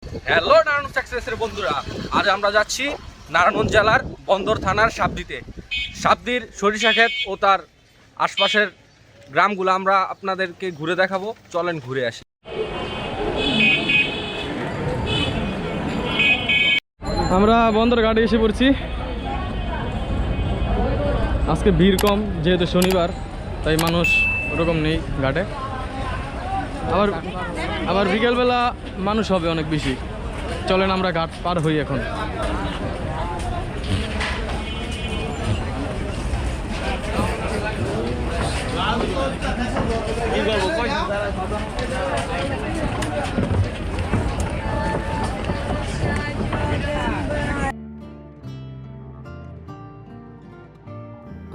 Hello Narayan সাকসেসের বন্ধুরা, আজ আমরা যাচ্ছি নারায়ণগঞ্জ জেলার বন্দর থানার সাবদিতে। সাবদির সরিষা ক্ষেত ও তার আশপাশের গ্রামগুলো আমরা আপনাদেরকে ঘুরে দেখাবো। চলেন ঘুরে আসি। আমরা বন্দর ঘাটে এসে পড়ছি। আজকে ভিড় কম, যেহেতু শনিবার, তাই মানুষ ওরকম নেই ঘাটে। আবার বিকেলবেলা মানুষ হবে অনেক বেশি। চলেন আমরা ঘাট পার হই এখন।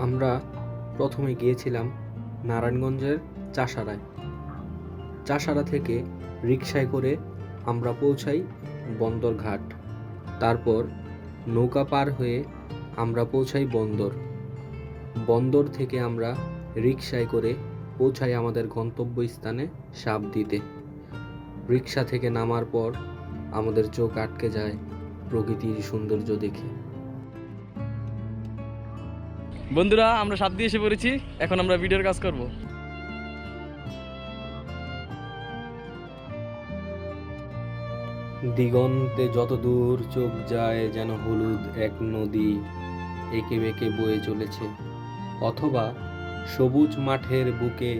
আমরা প্রথমে গিয়েছিলাম নারায়ণগঞ্জের চাষারায়। চাষারা থেকে রিকশায় করে আমরা পৌঁছাই বন্দরঘাট। তারপর নৌকা পার হয়ে আমরা পৌঁছাই বন্দর। বন্দর থেকে আমরা রিকশায় করে পৌঁছাই আমাদের গন্তব্যস্থানে সাবদিতে। রিকশা থেকে নামার পর আমাদের চোখ আটকে যায় প্রকৃতির সৌন্দর্য দেখে। বন্ধুরা, আমরা সাবদি এসে পড়েছি। এখন আমরা ভিডিওর কাজ করব। দিগন্তে যত দূর চোখ যায় যেন হলুদ এক নদী এঁকে বেঁকে বয়ে চলেছে, অথবা সবুজ মাঠের বুকে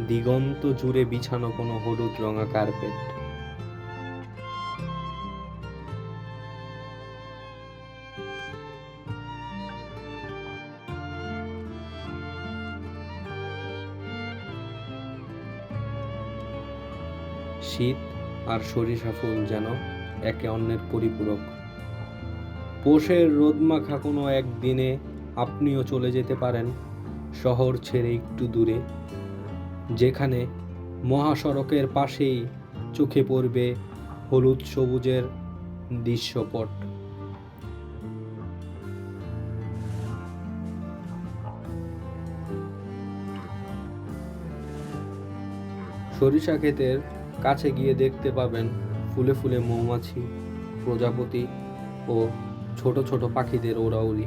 দিগন্ত জুড়ে বিছানো কোনো হলুদ রঙা কার্পেট। শীত আর সরিষা ফুল যেন একে অন্যের পরিপূরক। পৌষের রোদমাখা কোনো একদিনে আপনিও চলে যেতে পারেন শহর ছেড়ে একটু দূরে, যেখানে মহাসড়কের পাশেই চোখে পড়বে হলুদ সবুজের দৃশ্যপট। সরিষা ক্ষেতের কাছে গিয়ে দেখতে পাবেন ফুলে ফুলে মৌমাছি, প্রজাপতি ও ছোট ছোট পাখিদের ওড়াউড়ি।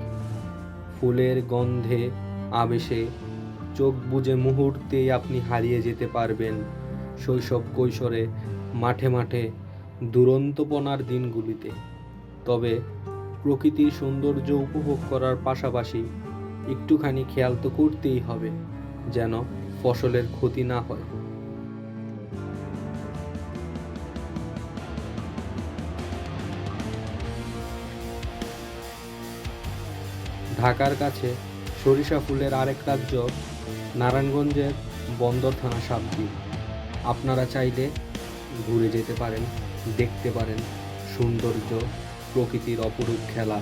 ফুলের গন্ধে আবেশে চোখ বুজে মুহূর্তেই আপনি হারিয়ে যেতে পারবেন শৈশব কৈশোরে মাঠে মাঠে দুরন্তপনার দিনগুলিতে। তবে প্রকৃতির সৌন্দর্য উপভোগ করার পাশাপাশি একটুখানি খেয়াল তো করতেই হবে যেন ফসলের ক্ষতি না হয়। ঢাকার কাছে সরিষা ফুলের আরেক রাজ্য নারায়ণগঞ্জের বন্দর থানা সাবদি। আপনারা চাইলে ঘুরে যেতে পারেন, দেখতে পারেন সৌন্দর্য, প্রকৃতির অপরূপ খেলা।